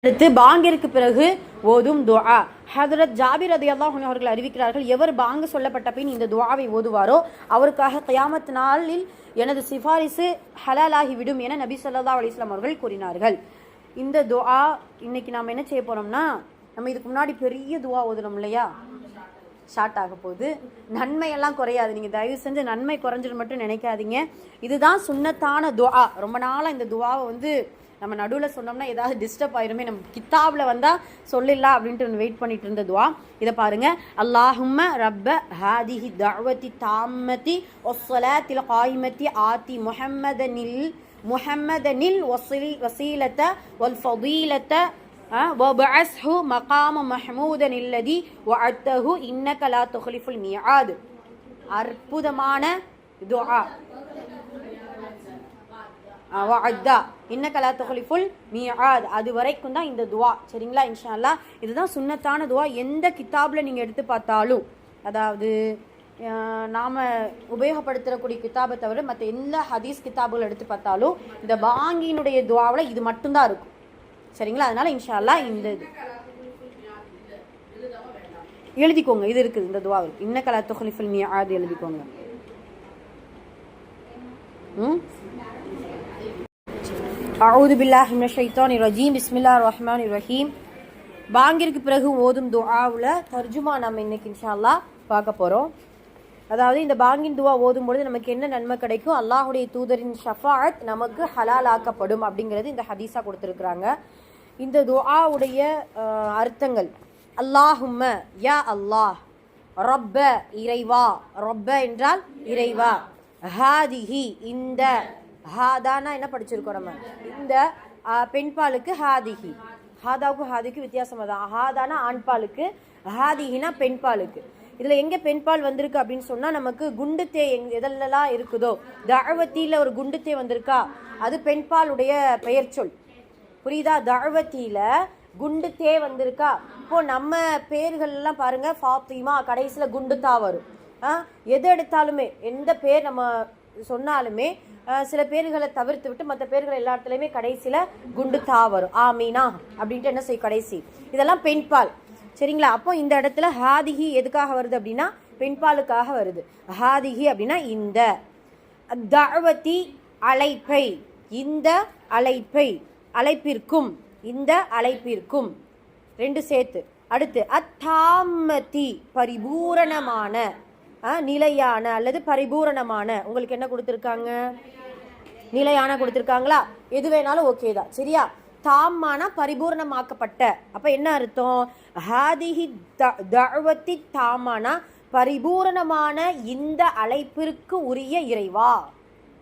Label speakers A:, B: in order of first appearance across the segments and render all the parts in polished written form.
A: அடுத்து பாங்கிற்கு பிறகு ஓதும் துஆ. ஹதரத் ஜாபிர் ரலியல்லாஹு அன்ஹு அவர்கள் அறிவிக்கிறார்கள், எவர் பாங்கு சொல்லப்பட்ட பின் இந்த துஆவை ஓதுவாரோ அவருக்காக கியாமத் நாளில் எனது சிபாரிசு ஹலாலாகி விடும் என நபி ஸல்லல்லாஹு அலைஹி வஸல்லம் அவர்கள் கூறினார்கள். இந்த துஆ இன்னைக்கு நாம் என்ன செய்ய போறோம்னா, நம்ம இதுக்கு முன்னாடி பெரிய துஆ ஓதுனோம் இல்லையா, ஷார்ட் ஆக போகுது. நன்மையெல்லாம் குறையாது, நீங்கள் தயவு செஞ்சு நன்மை குறைஞ்சிட்டு மட்டும் நினைக்காதீங்க. இதுதான் சுன்னத்தான துஆ. ரொம்ப நாளாக இந்த துஆவை நம்ம நடுவில் சொன்னோம்னா ஏதாவது டிஸ்டர்ப் ஆயிருமே, நம்ம கித்தாபில் வந்தால் சொல்லிடலாம் அப்படின்ட்டு வெயிட் பண்ணிட்டு இருந்த துஆ. இதை பாருங்க. அல்லாஹும்ம ரப்ப ஹாதிஹி தஅவதி தாம்மதி வஸ்ஸலாத்தில் காயிமதி ஆதி முஹம்மதனில் வஸீலத வல் ஃபதீலத وَبَعَثْهُ مَقَامَ مَحْمُودًا الَّذِي وَعَدْتَهُ إِنَّكَ لَا تُخْلِفُ الْمِيعَادَ. அற்புதமான துஆ. வஅதா இன்னக லா துக்லிஃபுல் மிஆத். அது வரைக்கும் தான் இந்த துஆ. சரிங்களா? இன்ஷா அல்லாஹ் இதுதான் சுன்னத்தான துஆ. எந்த கிதாபில் நீங்கள் எடுத்து பார்த்தாலும், அதாவது நாம் உபயோகப்படுத்தக்கூடிய கிதாபை தவிர மற்ற எந்த ஹதீஸ் கிதாபுகள் எடுத்து பார்த்தாலும் இந்த பாங்கினுடைய துஆவில் இது மட்டும்தான் இருக்கும். சரிங்களா? அதனால இன்ஷா அல்லாஹ் இந்த எழுதிக்கோங்க. இது இருக்குது இந்த துஆவில், இன்னக லா துக்லிஃபுல் மிஆத் எழுதிக்கோங்க. அஊது பில்லாஹி மினஷ் ஷைத்தானிர் ரஜீம். பிஸ்மில்லாஹிர் ரஹ்மானிர் ரஹீம். பாங்கிற்கு பிறகு ஓதும் துஆவுல தர்ஜுமா நம்ம இன்னைக்கு இன்ஷா அல்லாஹ் பார்க்க போறோம். அதாவது இந்த பாங்கின் துஆ ஓதும் பொழுது நமக்கு என்ன நன்மை கிடைக்கும், அல்லாஹுடைய தூதரின் ஷஃபாஅத் நமக்கு ஹலால் ஆக்கப்படும் அப்படிங்கிறது இந்த ஹதீஸா கொடுத்துருக்குறாங்க. இந்த துஆவுடைய அர்த்தங்கள்: அல்லாஹும்ம யா அல்லாஹ், ரப்ப இறைவா, ரப்ப என்றால் இறைவா, ஹாதிஹி இந்த, ஹாதானா என்ன படிச்சிருக்கோம் நம்ம, இந்த பெண்பாலுக்கு ஹாதிஹி, ஹாதாவுக்கு ஹாதிக்கு வித்தியாசமாக தான். ஹாதானா ஆண்பாலுக்கு, ஹாதிஹினா பெண்பாலுக்கு. இதில் எங்கே பெண்பால் வந்திருக்கு அப்படின்னு சொன்னால், நமக்கு குண்டுத்தே எதெல்லாம் இருக்குதோ, தஅவத்தியில் ஒரு குண்டுத்தே வந்திருக்கா, அது பெண்பாலுடைய பெயர் சொல். புரியுதா? தஅவத்தியில் குண்டுத்தே வந்திருக்கா. இப்போது நம்ம பேர்கள்லாம் பாருங்கள், ஃபாத்திமா கடைசியில் குண்டுத்தா வரும். எது எடுத்தாலுமே எந்த பேர் நம்ம சொன்னாலுமே சில பேர்களை தவிர்த்து விட்டு மற்ற பேர்கள் எல்லா இடத்துலையுமே கடைசியில் குண்டு தா வரும். ஆமீனா அப்படின்ட்டு என்ன செய்யும் கடைசி. இதெல்லாம் பெண்பால். சரிங்களா? அப்போ இந்த இடத்துல ஹாதிஹி எதுக்காக வருது அப்படின்னா பெண்பாலுக்காக வருது. ஹாதிஹி அப்படின்னா இந்த, தஅவதி அழைப்பை, இந்த அழைப்பை, அழைப்பிற்கும், இந்த அழைப்பிற்கும், ரெண்டு சேர்த்து. அடுத்து அத்தாமதி பரிபூரணமான, நிலையான அல்லது பரிபூரணமான. உங்களுக்கு என்ன கொடுத்துருக்காங்க? நிலையான கொடுத்துருக்காங்களா? எது வேணாலும் ஓகே தான். சரியா? தாமான பரிபூரணமாக்கப்பட்ட. அப்ப என்ன அர்த்தம்? ஹாதிஹி தஅவத்தி தாமானா பரிபூரணமான இந்த அழைப்பிற்கு உரிய இறைவா,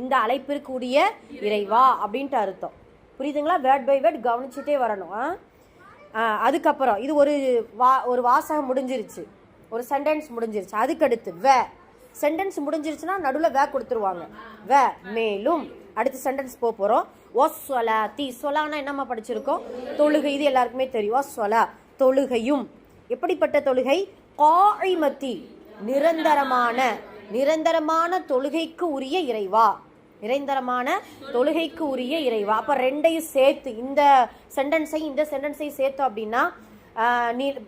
A: இந்த அழைப்பிற்கு உரிய இறைவா அப்படின்ட்டு அர்த்தம். புரியுதுங்களா? வேர்ட் பை வேர்ட் கவனிச்சுட்டே வரணும். அதுக்கப்புறம் இது ஒரு வாசகம் முடிஞ்சிருச்சு, ஒரு சென்டென்ஸ் முடிஞ்சிருச்சு. அதுக்கடுத்து சென்டென்ஸ் முடிஞ்சிருச்சுன்னா நடுவில் கொடுத்துருவாங்க. மேலும் அடுத்த சென்டென்ஸ் போகிறோம். ஒஸ்வலாத்தி, சொலானா என்னம்மா படிச்சிருக்கோம்? தொழுகை. இது எல்லாருக்குமே தெரியும். ஒஸ்வலா தொழுகையும். எப்படிப்பட்ட தொழுகை? காயிமத்தி நிரந்தரமான, நிரந்தரமான தொழுகைக்கு உரிய இறைவா, நிரந்தரமான தொழுகைக்கு உரிய இறைவா. அப்போ ரெண்டையும் சேர்த்து, இந்த சென்டென்ஸையும் சேர்த்தோம் அப்படின்னா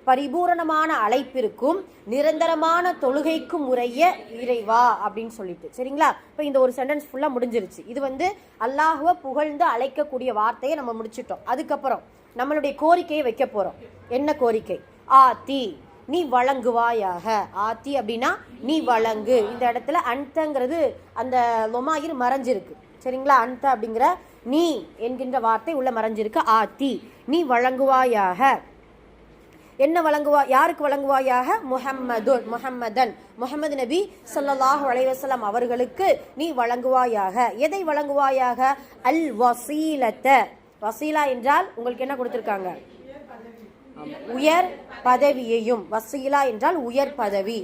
A: பரிபூரணமான அழைப்பிற்கும் நிரந்தரமான தொழுகைக்கும் உரிய இறைவா அப்படின்னு சொல்லிட்டு. சரிங்களா? இப்போ இந்த ஒரு சென்டென்ஸ் ஃபுல்லாக முடிஞ்சிருச்சு. இது அல்லாஹுவை புகழ்ந்து அழைக்கக்கூடிய வார்த்தையை நம்ம முடிச்சிட்டோம். அதுக்கப்புறம் நம்மளுடைய கோரிக்கையை வைக்க போகிறோம். என்ன கோரிக்கை? ஆத்தி நீ வழங்குவாயாக. ஆத்தி அப்படின்னா நீ வழங்கு. இந்த இடத்துல அன்தங்கிறது அந்த லொமாயிர் மறைஞ்சிருக்கு. சரிங்களா? அன்த அப்படிங்கிற நீ என்கின்ற வார்த்தை உள்ள மறைஞ்சிருக்கு. ஆத்தி நீ வழங்குவாயாக. என்ன வழங்குவா? யாருக்கு வழங்குவாயாக? முஹம்மதன் முஹம்மது நபி ஸல்லல்லாஹு அலைஹி வஸல்லம் அவர்களுக்கு நீ வழங்குவாயாக. எதை வழங்குவாயாக? அல் வசீலத. வசீலா என்றால் உங்களுக்கு என்ன கொடுத்துருக்காங்க? உயர் பதவியையும். வசீலா என்றால் உயர் பதவி.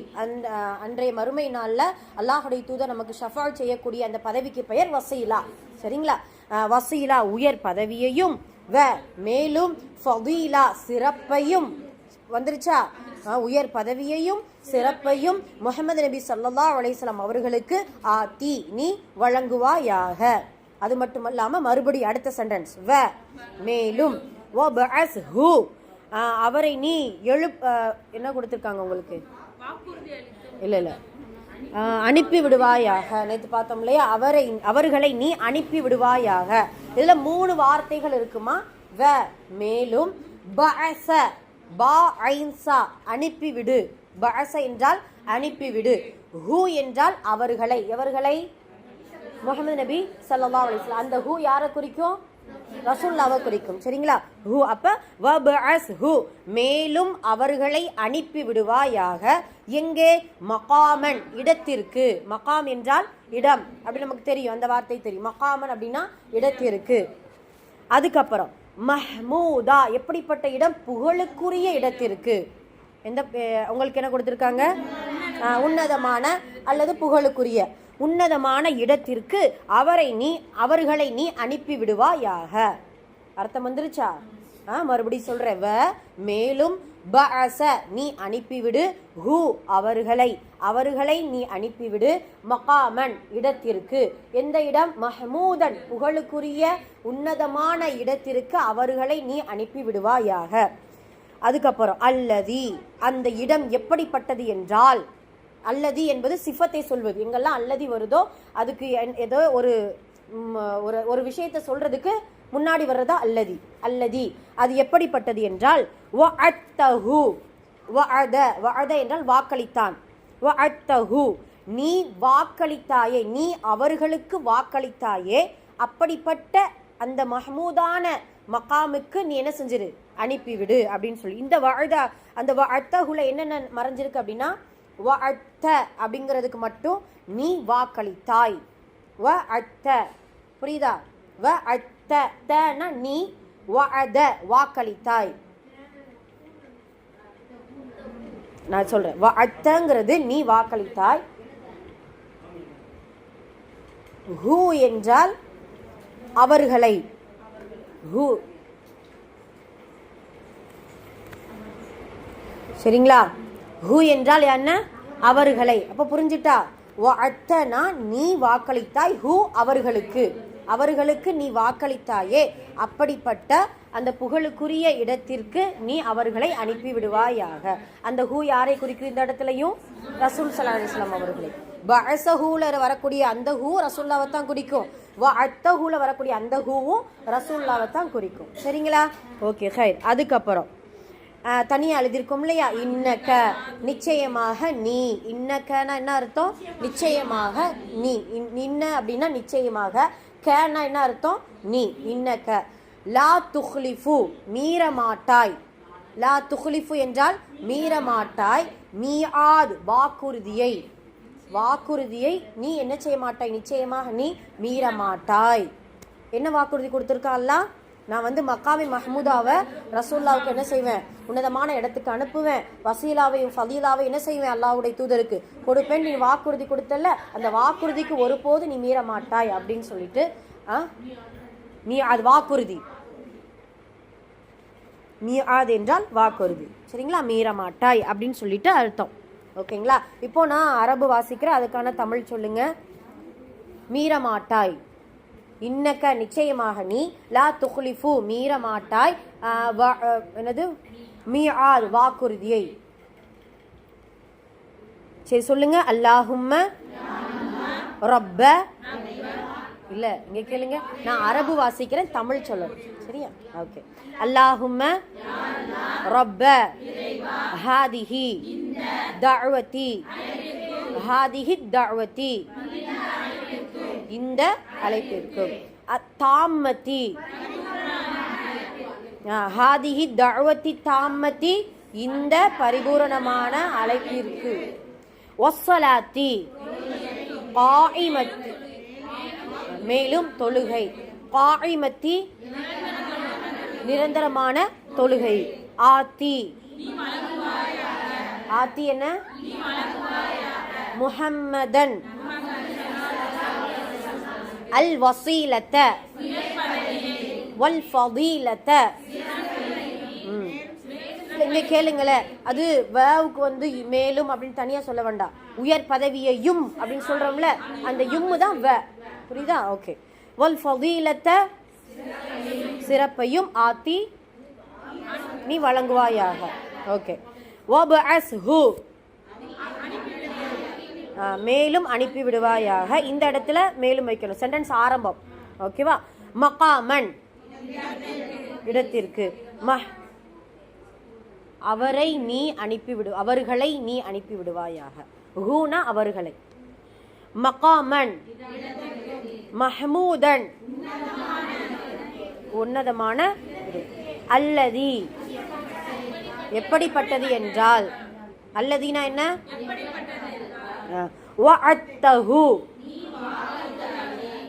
A: அன்றைய மறுமை நாளில் அல்லாஹுடைய தூதர் நமக்கு ஷஃபாஅத் செய்யக்கூடிய அந்த பதவிக்கு பெயர் வசீலா. சரிங்களா? வசீலா உயர் பதவியையும், மேலும் ஃபதீலா சிறப்பையும். வந்துருச்சா? உயர் பதவியையும் சிறப்பையும் முஹம்மது நபி ஸல்லல்லாஹு அலைஹி வஸல்லம் அவர்களுக்கு ஆத்தி நீ வழங்குவாயாக. அது மட்டுமல்லாம மறுபடி அடுத்த சென்டென்ஸ் மேலும் வபஅஸ்ஹு அவரை நீ என்ன கொடுத்துருக்காங்க உங்களுக்கு? இல்லை அனுப்பி விடுவாயாக. நேற்று பார்த்தோம் இல்லையா, அவர்களை நீ அனுப்பி விடுவாயாக. இதுல 3 வார்த்தைகள் இருக்குமா? வ மேலும், பஅஸ பா ஐன்சா அனுப்பிவிடு. பஅஸ என்றால் அனுப்பிவிடு. ஹூ என்றால் அவர்களை. எவர்களை? முஹம்மது நபி ஸல்லல்லாஹு அலைஹி வஸல்லம். அந்த ஹூ யாரை குறிக்கும்? ரசூலுல்லாஹ்வை குறிக்கும். சரிங்களா? ஹூ அப்ப வபஅஸ்ஹு மேலும் அவர்களை அனுப்பி விடுவாயாக. எங்கே? மகாமன் இடத்திற்கு. மகாம் என்றால் இடம் அப்படி நமக்கு தெரியும், அந்த வார்த்தை தெரியும். மகாமன் அப்படின்னா இடத்திற்கு. அதுக்கப்புறம் மஹ்மூதா எப்படிப்பட்ட இடம்? புகழுக்குரிய இடத்திற்கு. எந்த உங்களுக்கு என்ன கொடுத்துருக்காங்க? உன்னதமான அல்லது புகழுக்குரிய உன்னதமான இடத்திற்கு அவர்களை நீ அனுப்பி விடுவாயாக. அர்த்தம் வந்துருச்சா? மறுபடியும் சொல்றேன். வ மேலும், பஅஸ நீ அனுப்பிவிடு, ஹூ அவர்களை நீ அனுப்பிவிடு, மகாமன் இடத்திற்கு. எந்த இடம்? மஹ்மூதன் புகழுக்குரிய உன்னதமான இடத்திற்கு அவர்களை நீ அனுப்பி விடுவாயாக. அதுக்கப்புறம் அல்லதி அந்த இடம் எப்படிப்பட்டது என்றால், அல்லதி என்பது சிஃபத்தை சொல்வது. எங்கெல்லாம் அல்லதி வருதோ அதுக்கு ஏதோ ஒரு விஷயத்தை சொல்றதுக்கு முன்னாடி வர்றதா அல்லதி. அல்லதி அது எப்படிப்பட்டது என்றால், வஅத்தஹு வஅத என்றால் வாக்களித்தான். வஅத்தஹு நீ வாக்களித்தாயே, நீ அவர்களுக்கு வாக்களித்தாயே, அப்படிப்பட்ட அந்த மஹ்மூதான மகாமுக்கு நீ என்ன செஞ்சிரு? அனுப்பிவிடு அப்படின்னு சொல்லி. இந்த வஅத அந்த வஅத்தஹுல என்னென்ன மறைஞ்சிருக்கு அப்படின்னா, வஅத்த அப்படிங்கிறதுக்கு மட்டும் நீ வாக்களித்தாய். வஅத்த புரியுதா? வஅத்த தனா நீ, வஅத வாக்களித்தாய். நான் சொல்றேன். வஅத்தங்கிறது நீ வாக்களித்தாய். ஹூ என்றால் அவர்களை. ஹூ சரிங்களா? ஹூ என்றால் என்ன? அவர்களை. அப்ப புரிஞ்சுட்டா? வஅத்தனா நீ வாக்களித்தாய், ஹூ அவர்களுக்கு நீ வாக்களித்தாயே, அப்படிப்பட்ட அந்த புகழுக்குரிய இடத்திற்கு நீ அவர்களை அனுப்பி விடுவாயாக. அந்த ஹூ யாரை குறிக்கும்? இந்த இடத்துலையும் ரசூல் ஸல்லல்லாஹு அலைஹி வஸல்லம் அவர்களை. பஅஸஹூல வரக்கூடிய அந்த ஹூ ரசூலுல்லாஹ்வை தான் குறிக்கும். வஅத்தஹூல வரக்கூடிய அந்த ஹூவும் ரசூலுல்லாஹ்வை தான் குறிக்கும். சரிங்களா? ஓகே ஹைர். அதுக்கப்புறம் தனியாக எழுதியிருக்கோம் இல்லையா? இன்னக்க நிச்சயமாக நீ. இன்னக்கனா என்ன அர்த்தம்? நிச்சயமாக நீ. இன்ன அப்படின்னா நிச்சயமாக. கேனா என்ன அர்த்தம்? நீ. இன்னக்க லா துஹ்லிஃபு மீறமாட்டாய். லா துஹ்லிஃபு என்றால் மீறமாட்டாய். மீஆத் வாக்குறுதியை நீ என்ன செய்ய மாட்டாய்? நிச்சயமாக நீ மீறமாட்டாய். என்ன வாக்குறுதி கொடுத்துருக்கா அல்லாஹ்? நான் மக்காமி மஹ்மூதாவை ரசூல்லாவுக்கு என்ன செய்வேன்? உன்னதமான இடத்துக்கு அனுப்புவேன். வசீலாவையும் ஃபதீலாவையும் என்ன செய்வேன்? அல்லாஹ்வுடைய தூதருக்கு கொடுப்பேன். நீ வாக்குறுதி கொடுத்தல, அந்த வாக்குறுதிக்கு ஒருபோது நீ மீற மாட்டாய் அப்படின்னு சொல்லிட்டு நீ அது வாக்குறுதி. மீஆத் என்றால் வாக்குறுதி. சரிங்களா? மீற மாட்டாய் அப்படின்னு சொல்லிட்டு அர்த்தம். ஓகேங்களா? இப்போ நான் அரபு வாசிக்கிறேன், அதுக்கான தமிழ் சொல்லுங்க. மீற மாட்டாய். இன்னக்க நிச்சயமாக நீ, லா துஹ்லிஃபு மீறமாட்டாய், என்னது? மீஆத் வாக்குறுதியை. சரி சொல்லுங்க. அல்லாஹும்ம ரப்ப. இல்ல இங்க கேளுங்க, நான் அரபு வாசிக்கிறேன், தமிழ் சொல்லணும். சரியா? ஓகே. அல்லாஹும்ம ரப்ப ஹாதிஹி தஅவதி. ஹாதிஹி தஅவதி இந்த அழைப்பிற்கு. தாம்மதி ஹாதிஹி தஅவதி தாம்மதி இந்த பரிபூரணமான அழைப்பிற்கு. வஸ்ஸலாத்தி காயிமத்தி மேலும் தொழுகை. காயிமத்தி நிரந்தரமான தொழுகை. ஆத்தி ஆத்தி என்ன? முஹம்மதன் அல் வசீலத வல் ஃபதீலத. இங்க கேளுங்களேன், அது வேவுக்கு மேலும் அப்படின்னு தனியா சொல்ல வேண்டாம். உயர் பதவியையும் அப்படின்னு சொல்றோம்ல, அந்த யும்மு தான் வ. புரியுதா? ஓகே. வல் ஃபதீலத சிறப்பையும், ஆத்தி நீ வழங்குவாயாக. ஓகே. வபஅஸ்ஹு, மேலும் அனுப்பி விடுவாயாக. இந்த இடத்துல மேலும் வைக்கணும், சென்டென்ஸ் ஆரம்பம். ஓகேவா? மகாமன், இடத்திற்கு. அவரை நீ அனுப்பிவிடு, அவர்களை நீ அனுப்பி விடுவாயாக. ஹூனா அவர்களை. மகாமன், மஹ்மூதன், உன்னதமான. அல்லதி, எப்படிப்பட்டது என்றால், அல்லதினா என்ன? வஅத்தஹு,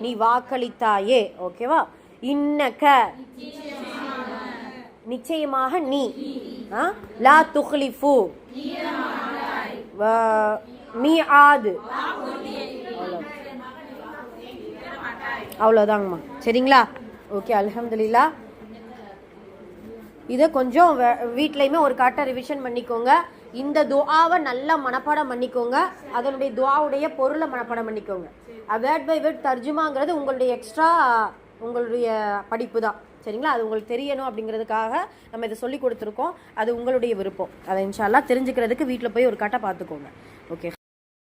A: நீ வாக்களித்தாயே. ஓகேவா? இன்னக, நிச்சயமாக நீ. லா துக்லிஃபு, மீஆத், அவ்வளோதாங்கம்மா. சரிங்களா? ஓகே, அல்ஹம்துலில்லாஹ். இதை கொஞ்சம் வீட்லையுமே ஒரு காட்ட ரிவிஷன் பண்ணிக்கோங்க. இந்த துஆவை நல்லா மனப்பாடம் பண்ணிக்கோங்க. அதனுடைய துஆவுடைய பொருளை மனப்பாடம் பண்ணிக்கோங்க. வேர்ட் பை வேர்ட் தர்ஜுமாங்கிறது உங்களுடைய எக்ஸ்ட்ரா, உங்களுடைய படிப்பு தான். சரிங்களா? அது உங்களுக்கு தெரியணும் அப்படிங்கிறதுக்காக நம்ம இதை சொல்லி கொடுத்துருக்கோம். அது உங்களுடைய விருப்பம். அதை இன்ஷா அல்லாஹ் தெரிஞ்சுக்கிறதுக்கு வீட்டில் போய் ஒரு காட்டை பார்த்துக்கோங்க. ஓகே.